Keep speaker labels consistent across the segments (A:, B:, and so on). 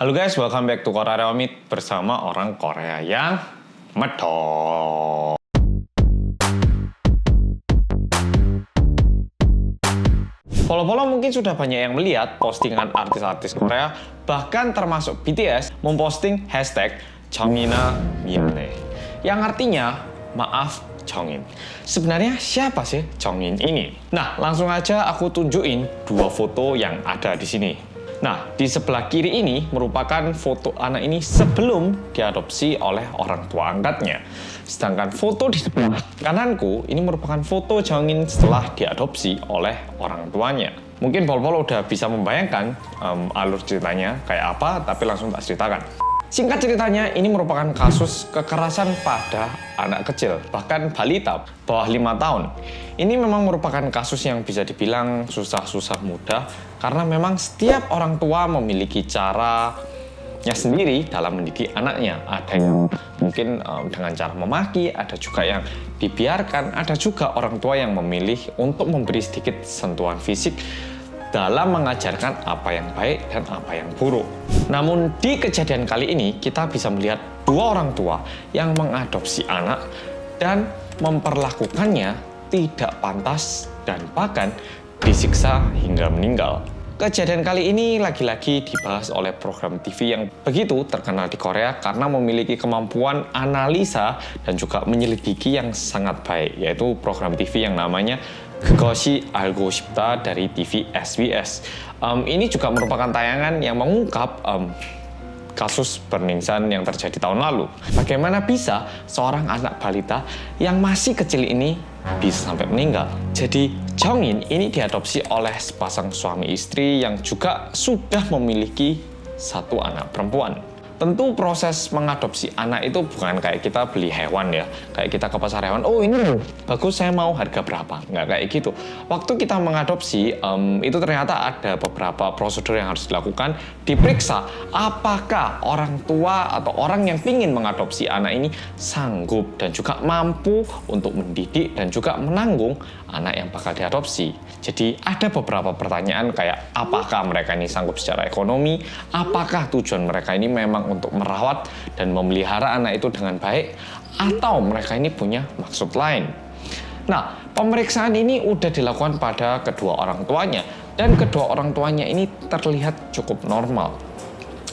A: Halo guys, welcome back to Korea Remit bersama orang Korea yang medok. Follow-follow mungkin sudah banyak yang melihat postingan artis-artis Korea, bahkan termasuk BTS memposting hashtag 정인아 미안해, yang artinya maaf Jongin. Sebenarnya siapa sih Jongin ini? Nah, langsung aja aku tunjukin dua foto yang ada di sini. Nah, di sebelah kiri ini merupakan foto anak ini sebelum diadopsi oleh orang tua angkatnya. Sedangkan foto di sebelah kananku ini merupakan foto Jongin setelah diadopsi oleh orang tuanya. Mungkin Pol-Pol udah bisa membayangkan alur ceritanya kayak apa, tapi langsung tak ceritakan. Singkat ceritanya, ini merupakan kasus kekerasan pada anak kecil, bahkan balita bawah 5 tahun. Ini memang merupakan kasus yang bisa dibilang susah-susah mudah, karena memang setiap orang tua memiliki caranya sendiri dalam mendidik anaknya. Ada yang mungkin dengan cara memaki, ada juga yang dibiarkan, ada juga orang tua yang memilih untuk memberi sedikit sentuhan fisik dalam mengajarkan apa yang baik dan apa yang buruk. Namun di kejadian kali ini kita bisa melihat dua orang tua yang mengadopsi anak dan memperlakukannya tidak pantas dan bahkan disiksa hingga meninggal. Kejadian kali ini lagi-lagi dibahas oleh program TV yang begitu terkenal di Korea karena memiliki kemampuan analisa dan juga menyelidiki yang sangat baik, yaitu program TV yang namanya Kgosi Algo Shipta dari TV SBS. Ini juga merupakan tayangan yang mengungkap kasus Burningsan yang terjadi tahun lalu. Bagaimana bisa seorang anak balita yang masih kecil ini bisa sampai meninggal? Jadi Jongin ini diadopsi oleh sepasang suami istri yang juga sudah memiliki satu anak perempuan. Tentu proses mengadopsi anak itu bukan kayak kita beli hewan ya. Kayak kita ke pasar hewan, oh ini bagus saya mau, harga berapa. Nggak kayak gitu. Waktu kita mengadopsi, itu ternyata ada beberapa prosedur yang harus dilakukan. Diperiksa apakah orang tua atau orang yang ingin mengadopsi anak ini sanggup dan juga mampu untuk mendidik dan juga menanggung anak yang bakal diadopsi. Jadi ada beberapa pertanyaan kayak apakah mereka ini sanggup secara ekonomi, apakah tujuan mereka ini memang untuk merawat dan memelihara anak itu dengan baik, atau mereka ini punya maksud lain. Nah, pemeriksaan ini udah dilakukan pada kedua orang tuanya, dan kedua orang tuanya ini terlihat cukup normal.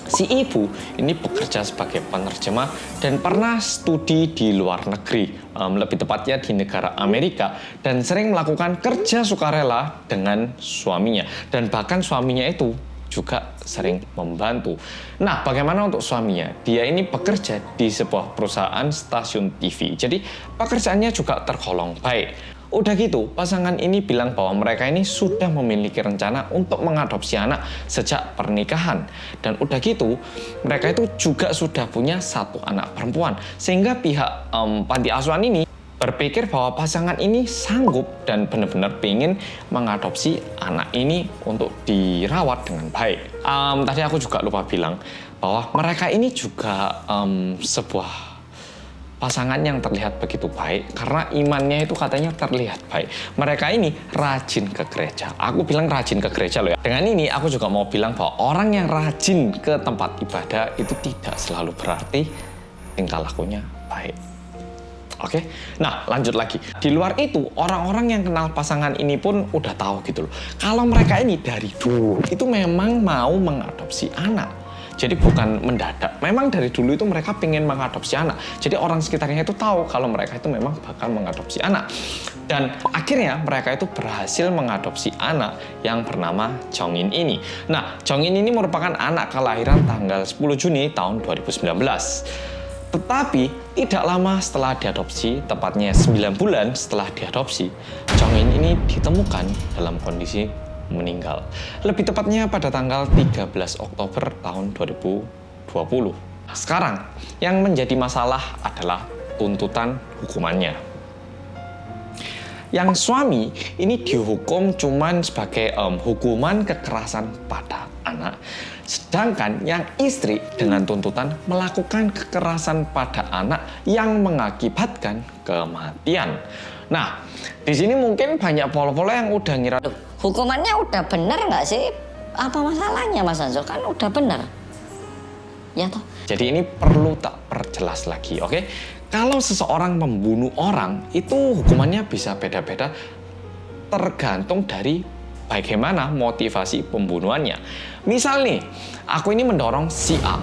A: Si ibu ini bekerja sebagai penerjemah dan pernah studi di luar negeri, lebih tepatnya di negara Amerika, dan sering melakukan kerja sukarela dengan suaminya, dan bahkan suaminya itu juga sering membantu. Nah, bagaimana untuk suaminya? Dia ini bekerja di sebuah perusahaan stasiun TV, jadi pekerjaannya juga tergolong baik. Udah gitu, pasangan ini bilang bahwa mereka ini sudah memiliki rencana untuk mengadopsi anak sejak pernikahan. Dan udah gitu, mereka itu juga sudah punya satu anak perempuan. Sehingga pihak panti asuhan ini berpikir bahwa pasangan ini sanggup dan benar-benar pengen mengadopsi anak ini untuk dirawat dengan baik. Tadi aku juga lupa bilang bahwa mereka ini juga sebuah pasangan yang terlihat begitu baik karena imannya itu katanya terlihat baik. Mereka ini rajin ke gereja. Aku bilang rajin ke gereja loh ya. Dengan ini aku juga mau bilang bahwa orang yang rajin ke tempat ibadah itu tidak selalu berarti tingkah lakunya baik. Oke, nah lanjut lagi. Di luar itu, orang-orang yang kenal pasangan ini pun udah tahu gitu loh. Kalau mereka ini dari dulu itu memang mau mengadopsi anak. Jadi bukan mendadak. Memang dari dulu itu mereka pengen mengadopsi anak. Jadi orang sekitarnya itu tahu kalau mereka itu memang bakal mengadopsi anak. Dan akhirnya mereka itu berhasil mengadopsi anak yang bernama Jongin ini. Nah, Jongin ini merupakan anak kelahiran tanggal 10 Juni tahun 2019. Tetapi tidak lama setelah diadopsi, tepatnya 9 bulan setelah diadopsi, Jongin ini ditemukan dalam kondisi meninggal. Lebih tepatnya pada tanggal 13 Oktober tahun 2020. Sekarang, yang menjadi masalah adalah tuntutan hukumannya. Yang suami ini dihukum cuman sebagai hukuman kekerasan pada anak. Sedangkan yang istri dengan tuntutan melakukan kekerasan pada anak yang mengakibatkan kematian. Nah, di sini mungkin banyak polo-polo yang udah ngira
B: Hukumannya udah bener nggak sih? Apa masalahnya Mas Anzo? Kan udah bener. ya toh.
A: Jadi ini perlu tak perjelas lagi, oke? Kalau seseorang membunuh orang, itu hukumannya bisa beda-beda tergantung dari bagaimana motivasi pembunuhannya. Misal nih, aku ini mendorong si A.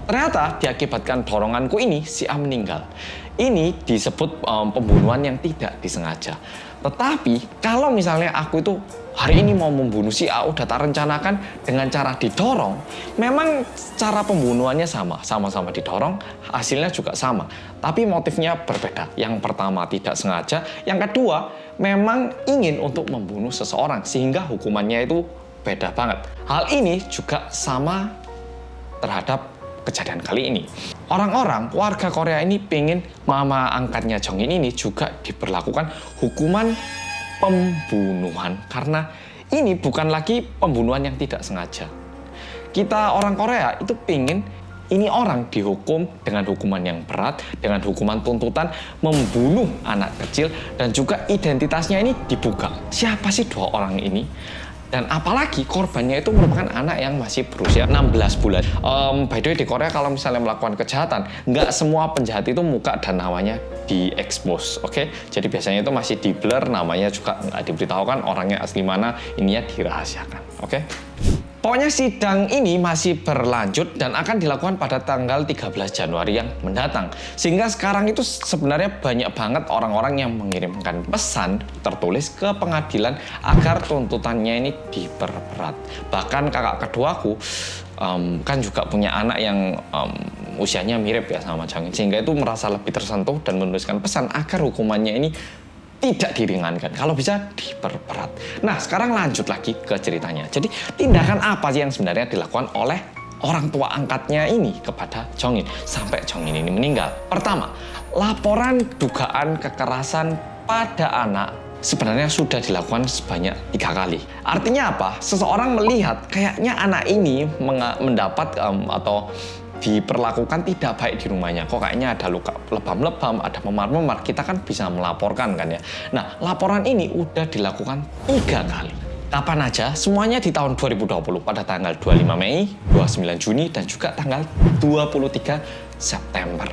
A: Ternyata diakibatkan doronganku ini, si A meninggal. Ini disebut pembunuhan yang tidak disengaja. Tetapi kalau misalnya aku itu hari ini mau membunuh si A, udah tak rencanakan dengan cara didorong, memang cara pembunuhannya sama-sama didorong, hasilnya juga sama. Tapi motifnya berbeda. Yang pertama tidak sengaja, yang kedua memang ingin untuk membunuh seseorang, sehingga hukumannya itu beda banget. Hal ini juga sama terhadap kejadian kali ini. Orang-orang warga Korea ini pengen mama angkatnya Jong In ini juga diberlakukan hukuman pembunuhan, karena ini bukan lagi pembunuhan yang tidak sengaja. Kita orang Korea itu pengen ini orang dihukum dengan hukuman yang berat, dengan hukuman tuntutan membunuh anak kecil, dan juga identitasnya ini dibuka. Siapa sih dua orang ini? Dan apalagi korbannya itu merupakan anak yang masih berusia 16 bulan. By the way, di Korea kalau misalnya melakukan kejahatan, nggak semua penjahat itu muka dan namanya diekspos, oke? Jadi biasanya itu masih di blur, namanya juga nggak diberitahukan, orangnya asli mana, ininya dirahasiakan, oke? Pokoknya sidang ini masih berlanjut dan akan dilakukan pada tanggal 13 Januari yang mendatang. Sehingga sekarang itu sebenarnya banyak banget orang-orang yang mengirimkan pesan tertulis ke pengadilan agar tuntutannya ini diperberat. Bahkan kakak keduaku kan juga punya anak yang usianya mirip ya sama Jong In, sehingga itu merasa lebih tersentuh dan menuliskan pesan agar hukumannya ini tidak diringankan, kalau bisa diperberat. Nah, sekarang lanjut lagi ke ceritanya. Jadi, tindakan apa sih yang sebenarnya dilakukan oleh orang tua angkatnya ini kepada Jong In sampai Jong In ini meninggal? Pertama, laporan dugaan kekerasan pada anak sebenarnya sudah dilakukan sebanyak 3 kali. Artinya apa? Seseorang melihat kayaknya anak ini mendapat atau diperlakukan tidak baik di rumahnya. Kok kayaknya ada luka lebam-lebam, ada memar-memar. Kita kan bisa melaporkan kan ya. Nah, laporan ini udah dilakukan 3 kali. Kapan aja? Semuanya di tahun 2020 pada tanggal 25 Mei, 29 Juni, dan juga tanggal 23 September.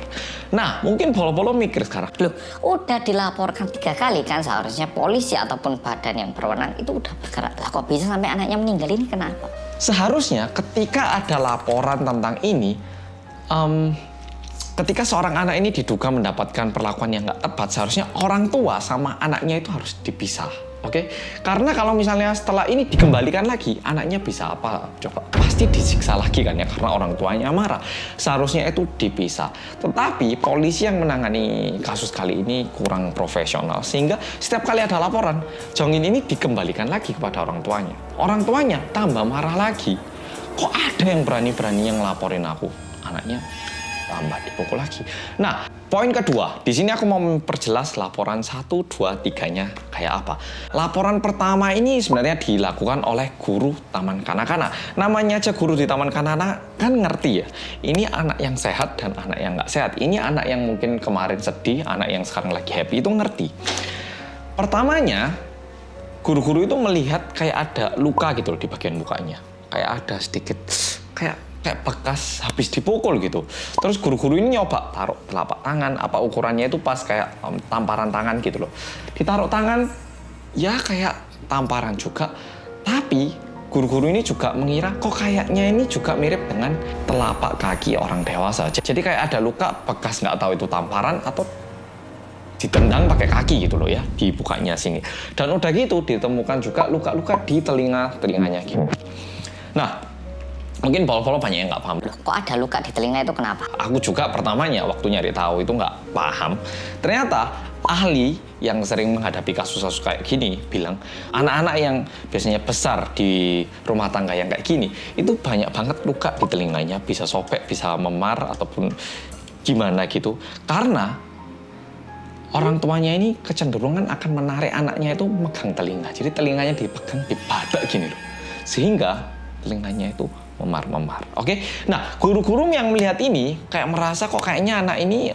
A: Nah, mungkin Polo-Polo mikir sekarang,
B: Loh, udah dilaporkan 3 kali kan, seharusnya polisi ataupun badan yang berwenang itu udah bergerak. Lah kok bisa sampai anaknya meninggal, ini kenapa?
A: Seharusnya ketika ada laporan tentang ini, ketika seorang anak ini diduga mendapatkan perlakuan yang nggak tepat, seharusnya orang tua sama anaknya itu harus dipisah, oke? Karena kalau misalnya setelah ini dikembalikan lagi, anaknya bisa apa? Coba pasti disiksa lagi kan ya, karena orang tuanya marah. Seharusnya itu dipisah. Tetapi polisi yang menangani kasus kali ini kurang profesional, sehingga setiap kali ada laporan, Jong In ini dikembalikan lagi kepada orang tuanya. Orang tuanya tambah marah lagi. Kok ada yang berani-berani yang ngelaporin aku? Anaknya tambah dipukul lagi. Nah, poin kedua, di sini aku mau memperjelas laporan 1, 2, 3-nya kayak apa. Laporan pertama ini sebenarnya dilakukan oleh guru taman kanak-kanak. Namanya aja guru di taman kanak-kanak kan ngerti ya. Ini anak yang sehat dan anak yang nggak sehat. Ini anak yang mungkin kemarin sedih, anak yang sekarang lagi happy, itu ngerti. Pertamanya, guru-guru itu melihat kayak ada luka gitu loh di bagian mukanya. Kayak ada sedikit kayak bekas habis dipukul gitu. Terus guru-guru ini nyoba taruh telapak tangan, apa ukurannya itu pas kayak tamparan tangan gitu loh. Ditaruh tangan, ya kayak tamparan juga. Tapi guru-guru ini juga mengira kok kayaknya ini juga mirip dengan telapak kaki orang dewasa. Jadi kayak ada luka bekas, nggak tahu itu tamparan atau ditendang pakai kaki gitu loh ya, di bukanya sini. Dan udah gitu ditemukan juga luka-luka di telinganya gitu. Nah, mungkin Polo-Polo banyak yang nggak paham.
B: Kok ada luka di telinga itu kenapa?
A: Aku juga pertamanya waktu nyari tahu itu nggak paham. Ternyata ahli yang sering menghadapi kasus-kasus kayak gini bilang anak-anak yang biasanya besar di rumah tangga yang kayak gini itu banyak banget luka di telinganya, bisa sobek, bisa memar ataupun gimana gitu. Karena orang tuanya ini kecenderungan akan menarik anaknya itu megang telinga. Jadi telinganya dipegang, dibadak gini loh. Sehingga telinganya itu memar-memar. Oke, nah guru-guru yang melihat ini kayak merasa kok kayaknya anak ini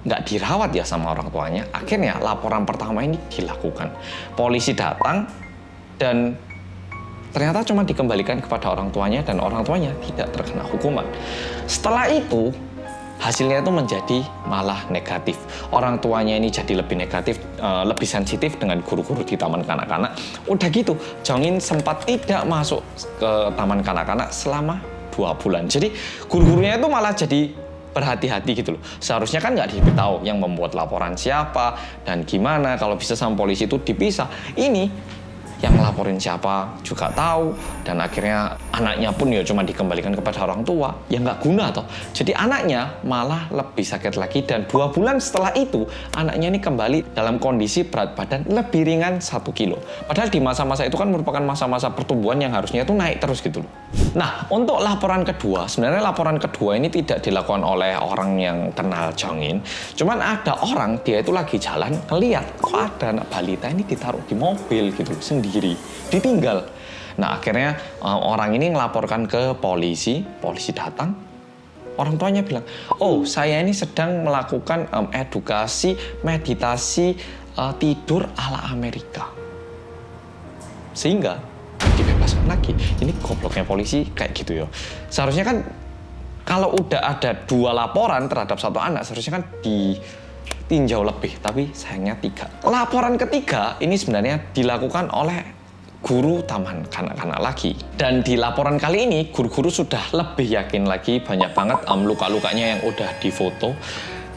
A: nggak dirawat ya sama orang tuanya. Akhirnya laporan pertama ini dilakukan. Polisi datang dan ternyata cuma dikembalikan kepada orang tuanya dan orang tuanya tidak terkena hukuman. Setelah itu, hasilnya itu menjadi malah negatif. Orang tuanya ini jadi lebih negatif, lebih sensitif dengan guru-guru di taman kanak-kanak. Udah gitu, Jongin sempat tidak masuk ke taman kanak-kanak selama 2 bulan. Jadi guru-gurunya itu malah jadi berhati-hati gitu loh. Seharusnya kan nggak diberitahu yang membuat laporan siapa dan gimana. Kalau bisa sama polisi itu dipisah. Ini yang laporin siapa juga tahu, dan akhirnya anaknya pun ya cuma dikembalikan kepada orang tua, ya nggak guna toh. Jadi anaknya malah lebih sakit lagi, dan 2 bulan setelah itu anaknya ini kembali dalam kondisi berat badan lebih ringan 1 kilo. Padahal di masa-masa itu kan merupakan masa-masa pertumbuhan yang harusnya itu naik terus gitu loh. Nah, untuk laporan kedua, sebenarnya laporan kedua ini tidak dilakukan oleh orang yang kenal Jongin. Cuman ada orang, dia itu lagi jalan, ngeliat kok ada anak balita ini ditaruh di mobil gitu loh, sendiri, ditinggal. Nah, akhirnya orang ini ngelaporkan ke polisi, polisi datang. Orang tuanya bilang, oh saya ini sedang melakukan edukasi, meditasi, tidur ala Amerika. Sehingga dibebaskan lagi. Ini gobloknya polisi kayak gitu ya. Seharusnya kan kalau udah ada 2 laporan terhadap satu anak, seharusnya kan ditinjau lebih, tapi sayangnya 3. Laporan ketiga ini sebenarnya dilakukan oleh guru taman kanak-kanak lagi. Dan di laporan kali ini guru-guru sudah lebih yakin lagi, banyak banget luka-lukanya yang udah difoto.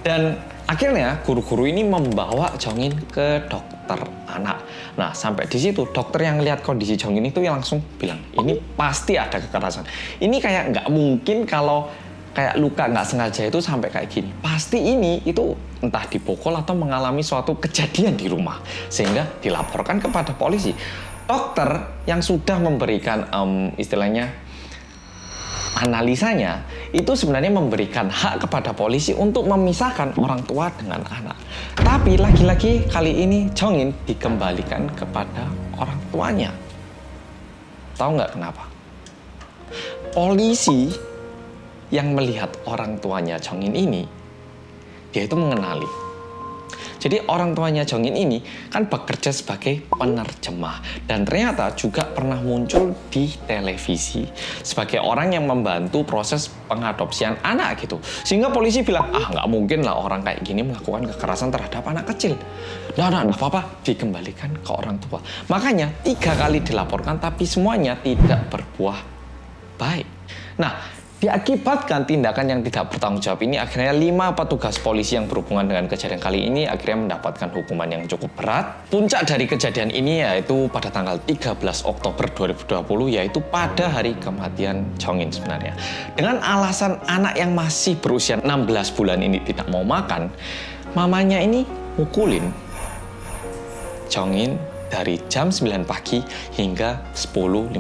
A: Dan akhirnya guru-guru ini membawa Jongin ke dokter anak. Nah, sampai di situ dokter yang lihat kondisi Jongin itu yang langsung bilang, ini pasti ada kekerasan. Ini kayak nggak mungkin kalau kayak luka nggak sengaja itu sampai kayak gini. Pasti ini itu entah dipukul atau mengalami suatu kejadian di rumah, sehingga dilaporkan kepada polisi. Dokter yang sudah memberikan istilahnya analisanya itu sebenarnya memberikan hak kepada polisi untuk memisahkan orang tua dengan anak. Tapi lagi-lagi kali ini Jongin dikembalikan kepada orang tuanya. Tahu nggak kenapa? Polisi yang melihat orang tuanya Jongin ini, dia itu mengenali. Jadi orang tuanya Jongin ini kan bekerja sebagai penerjemah, dan ternyata juga pernah muncul di televisi sebagai orang yang membantu proses pengadopsian anak gitu. Sehingga polisi bilang, nggak mungkin lah orang kayak gini melakukan kekerasan terhadap anak kecil. Nah, nggak apa-apa, dikembalikan ke orang tua. Makanya 3 kali dilaporkan tapi semuanya tidak berbuah baik. Nah, diakibatkan tindakan yang tidak bertanggung jawab ini, akhirnya 5 petugas polisi yang berhubungan dengan kejadian kali ini akhirnya mendapatkan hukuman yang cukup berat. Puncak dari kejadian ini yaitu pada tanggal 13 Oktober 2020, yaitu pada hari kematian Jongin sebenarnya. Dengan alasan anak yang masih berusia 16 bulan ini tidak mau makan, mamanya ini mukulin Jongin dari jam 9 pagi hingga 10.15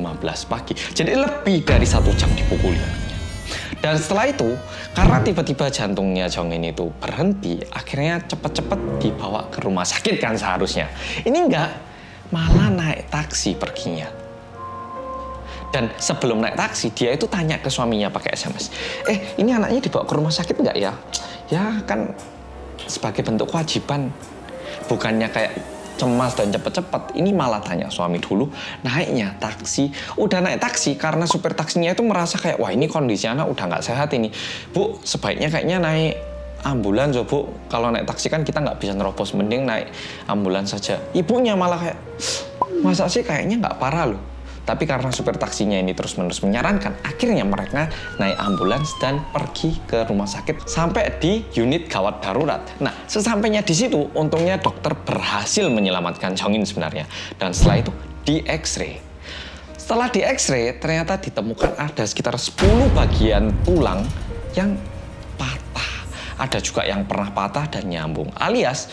A: pagi. Jadi lebih dari 1 jam dipukuli. Dan setelah itu, karena tiba-tiba jantungnya Jongin itu berhenti, akhirnya cepet-cepet dibawa ke rumah sakit kan seharusnya. Ini enggak, malah naik taksi perginya. Dan sebelum naik taksi, dia itu tanya ke suaminya pakai SMS. Ini anaknya dibawa ke rumah sakit enggak ya? Ya kan sebagai bentuk kewajiban. Bukannya kayak cemas dan cepet-cepet, ini malah tanya suami dulu. Naiknya taksi, udah naik taksi karena supir taksinya itu merasa kayak, wah ini kondisi anak udah nggak sehat ini. Bu, sebaiknya kayaknya naik ambulans, Bu. Kalau naik taksi kan kita nggak bisa nerobos, mending naik ambulans saja. Ibunya malah kayak, masa sih kayaknya nggak parah loh. Tapi karena supir taksinya ini terus-menerus menyarankan, akhirnya mereka naik ambulans dan pergi ke rumah sakit sampai di unit gawat darurat. Nah, sesampainya di situ, untungnya dokter berhasil menyelamatkan Jongin sebenarnya. Dan setelah itu di X-ray. Setelah di X-ray, ternyata ditemukan ada sekitar 10 bagian tulang yang patah. Ada juga yang pernah patah dan nyambung. Alias,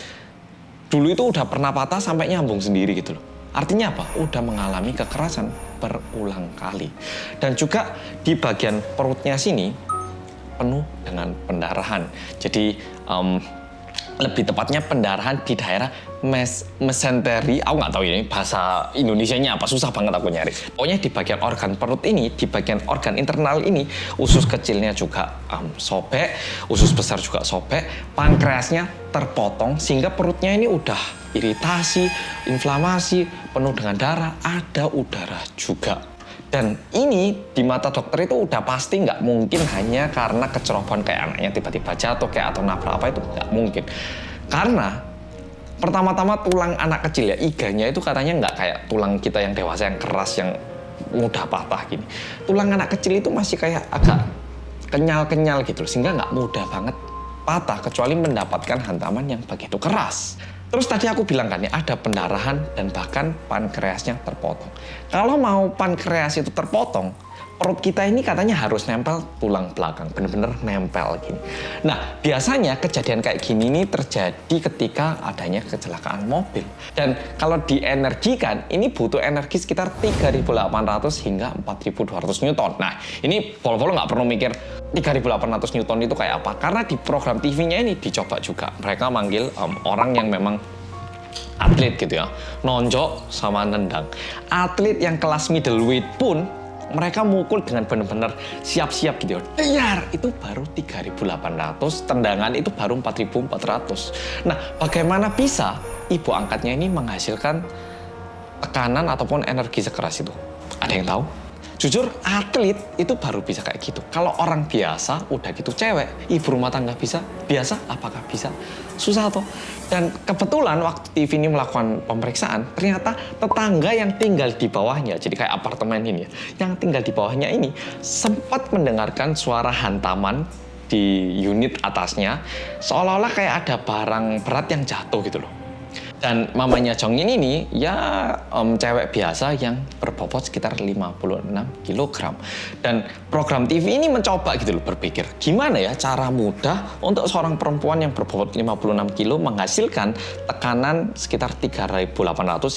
A: dulu itu udah pernah patah sampai nyambung sendiri gitu loh. Artinya apa? Udah mengalami kekerasan berulang kali. Dan juga di bagian perutnya sini penuh dengan pendarahan. Jadi lebih tepatnya pendarahan di daerah mesenteri. Aku nggak tahu ini bahasa Indonesianya apa, susah banget aku nyari. Pokoknya di bagian organ perut ini, di bagian organ internal ini, usus kecilnya juga sobek, usus besar juga sobek, pankreasnya terpotong sehingga perutnya ini udah iritasi, inflamasi, penuh dengan darah, ada udara juga. Dan ini di mata dokter itu udah pasti nggak mungkin hanya karena kecerobohan kayak anaknya tiba-tiba jatuh kayak atau nabrak apa, itu nggak mungkin. Karena pertama-tama tulang anak kecil ya, iganya itu katanya nggak kayak tulang kita yang dewasa yang keras yang mudah patah gini. Tulang anak kecil itu masih kayak agak kenyal-kenyal gitu loh, sehingga nggak mudah banget patah kecuali mendapatkan hantaman yang begitu keras. Terus tadi aku bilang kan ya, ada pendarahan dan bahkan pankreasnya terpotong. Kalau mau pankreas itu terpotong, perut kita ini katanya harus nempel tulang belakang, bener-bener nempel gini. Nah, biasanya kejadian kayak gini ini terjadi ketika adanya kecelakaan mobil. Dan kalau dienergikan, ini butuh energi sekitar 3.800 hingga 4.200 Newton. Nah, ini Volvo nggak perlu mikir 3.800 Newton itu kayak apa. Karena di program TV-nya ini dicoba juga. Mereka manggil orang yang memang atlet gitu ya, nonjok sama nendang. Atlet yang kelas middleweight pun mereka mukul dengan benar-benar siap-siap gitu ya. Dar, itu baru 3.800, tendangan itu baru 4.400. Nah, bagaimana bisa ibu angkatnya ini menghasilkan tekanan ataupun energi sekeras itu? Ada yang tahu? Jujur, atlet itu baru bisa kayak gitu. Kalau orang biasa, udah gitu cewek, ibu rumah tangga bisa, biasa, apakah bisa? Susah toh. Dan kebetulan waktu TV ini melakukan pemeriksaan, ternyata tetangga yang tinggal di bawahnya, jadi kayak apartemen ini ya, yang tinggal di bawahnya ini sempat mendengarkan suara hantaman di unit atasnya, seolah-olah kayak ada barang berat yang jatuh gitu loh. Dan mamanya Jongin ini ya cewek biasa yang berbobot sekitar 56 kg. Dan program TV ini mencoba gitu loh berpikir, gimana ya cara mudah untuk seorang perempuan yang berbobot 56 kg menghasilkan tekanan sekitar 3.800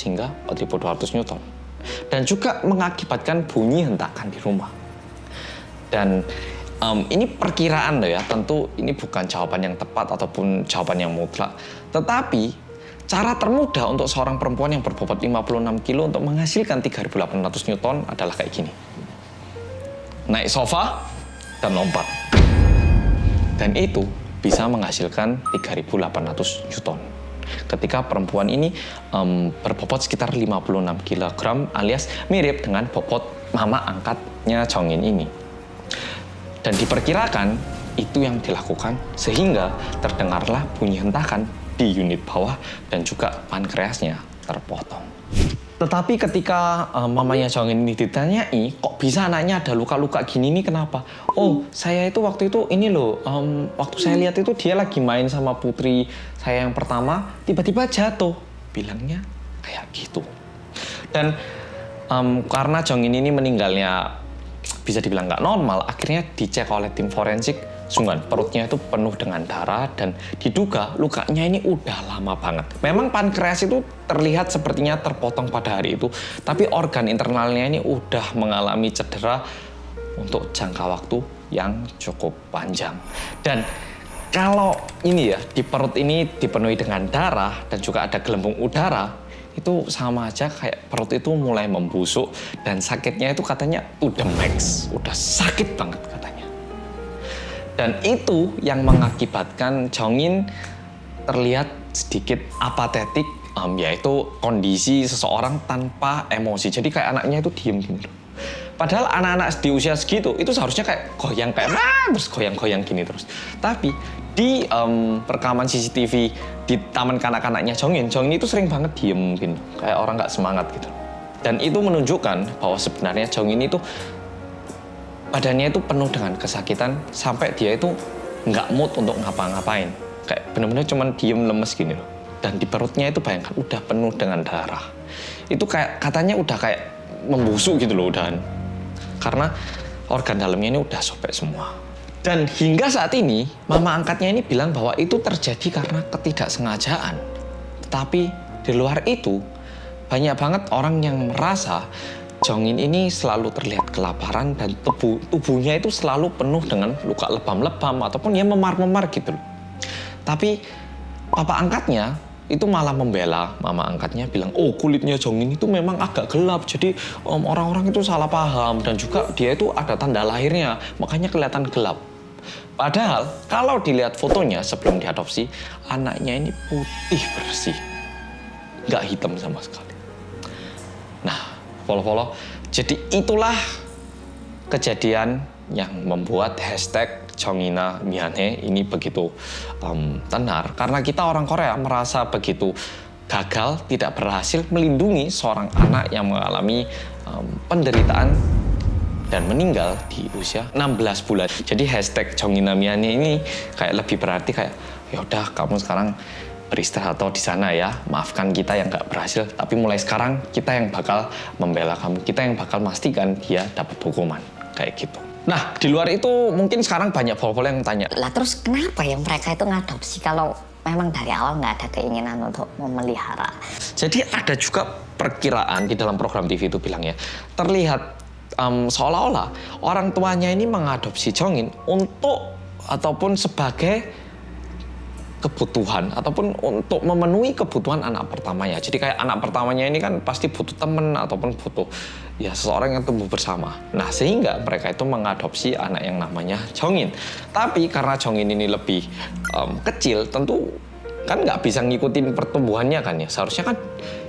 A: hingga 4.200 Newton. Dan juga mengakibatkan bunyi hentakan di rumah. Dan ini perkiraan loh ya, tentu ini bukan jawaban yang tepat ataupun jawaban yang mutlak. Tetapi cara termudah untuk seorang perempuan yang berbobot 56 kilo untuk menghasilkan 3.800 Newton adalah kayak gini. Naik sofa dan lompat. Dan itu bisa menghasilkan 3.800 Newton. Ketika perempuan ini berbobot sekitar 56 kg alias mirip dengan bobot mama angkatnya Jongin ini. Dan diperkirakan itu yang dilakukan sehingga terdengarlah bunyi hentakan di unit bawah dan juga pankreasnya terpotong. Tetapi ketika mamanya Jongin ini ditanyai, kok bisa anaknya ada luka-luka gini nih, kenapa? Oh, saya itu waktu itu ini loh, waktu saya lihat itu dia lagi main sama putri saya yang pertama, tiba-tiba jatuh. Bilangnya kayak gitu. Dan karena Jongin ini meninggalnya bisa dibilang nggak normal, akhirnya dicek oleh tim forensik. Sungguhan perutnya itu penuh dengan darah dan diduga lukanya ini udah lama banget. Memang pankreas itu terlihat sepertinya terpotong pada hari itu, tapi organ internalnya ini udah mengalami cedera untuk jangka waktu yang cukup panjang. Dan kalau ini ya, di perut ini dipenuhi dengan darah dan juga ada gelembung udara, itu sama aja kayak perut itu mulai membusuk dan sakitnya itu katanya udah max, udah sakit banget katanya. Dan itu yang mengakibatkan Jongin terlihat sedikit apatetik, yaitu kondisi seseorang tanpa emosi. Jadi kayak anaknya itu diem gini loh. Padahal anak-anak di usia segitu itu seharusnya kayak goyang kayak terus goyang-goyang gini terus. Tapi di rekaman CCTV di taman kanak-kanaknya Jongin itu sering banget diem gini, kayak orang nggak semangat gitu. Dan itu menunjukkan bahwa sebenarnya Jongin itu badannya itu penuh dengan kesakitan sampai dia itu nggak mood untuk ngapa-ngapain. Kayak bener-bener cuman diem lemes gini loh. Dan di perutnya itu bayangkan udah penuh dengan darah. Itu kayak katanya udah kayak membusuk gitu loh udahan. Karena organ dalamnya ini udah sobek semua. Dan hingga saat ini mama angkatnya ini bilang bahwa itu terjadi karena ketidaksengajaan. Tetapi di luar itu banyak banget orang yang merasa Jongin ini selalu terlihat kelaparan dan tubuhnya itu selalu penuh dengan luka lebam-lebam ataupun ya memar-memar gitu loh. Tapi papa angkatnya itu malah membela mama angkatnya, bilang, oh kulitnya Jongin itu memang agak gelap, jadi orang-orang itu salah paham dan juga dia itu ada tanda lahirnya, makanya kelihatan gelap. Padahal kalau dilihat fotonya sebelum diadopsi, anaknya ini putih bersih, nggak hitam sama sekali. Nah, follow-follow, Jadi itulah kejadian yang membuat hashtag Jongina Miane ini begitu tenar. Karena kita orang Korea merasa begitu gagal, tidak berhasil melindungi seorang anak yang mengalami penderitaan dan meninggal di usia 16 bulan. Jadi hashtag Jongina Miane ini kayak lebih berarti kayak, yaudah kamu sekarang beristirahat atau di sana ya, maafkan kita yang nggak berhasil, tapi mulai sekarang kita yang bakal membela kamu, kita yang bakal memastikan dia dapat hukuman, kayak gitu. Nah, di luar itu mungkin sekarang banyak pol-pol yang tanya,
B: Lah terus kenapa yang mereka itu ngadopsi kalau memang dari awal nggak ada keinginan untuk memelihara?
A: jadi ada juga perkiraan di dalam program TV itu bilang ya, terlihat seolah-olah orang tuanya ini mengadopsi Jongin untuk ataupun sebagai kebutuhan ataupun untuk memenuhi kebutuhan anak pertamanya. Jadi kayak anak pertamanya ini kan pasti butuh teman ataupun butuh ya seseorang yang tumbuh bersama. Nah, sehingga mereka itu mengadopsi anak yang namanya Jongin. Tapi karena Jongin ini lebih kecil, tentu kan nggak bisa ngikutin pertumbuhannya kan ya. Seharusnya kan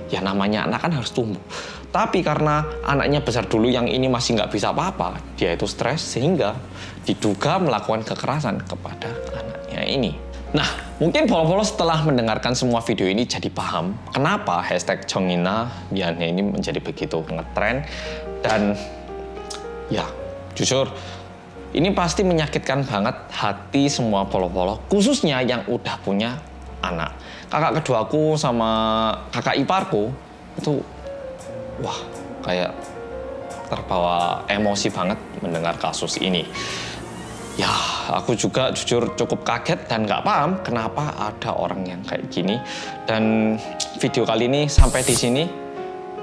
A: ya namanya anak kan harus tumbuh. Tapi karena anaknya besar dulu, yang ini masih nggak bisa apa-apa, dia itu stres sehingga diduga melakukan kekerasan kepada anaknya ini. Nah, mungkin polo-polo setelah mendengarkan semua video ini jadi paham kenapa hashtag Jongina Miane ini menjadi begitu ngetren. Dan ya, jujur, ini pasti menyakitkan banget hati semua polo-polo, khususnya yang udah punya anak. Kakak keduaku sama kakak iparku itu, wah, kayak terbawa emosi banget mendengar kasus ini. Ya, aku juga jujur cukup kaget dan nggak paham kenapa ada orang yang kayak gini. Dan video kali ini sampai di sini.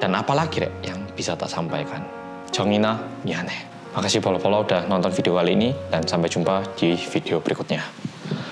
A: Dan apalagi Rek yang bisa tak sampaikan. Jongina Miane. Makasih polo-polo udah nonton video kali ini dan sampai jumpa di video berikutnya.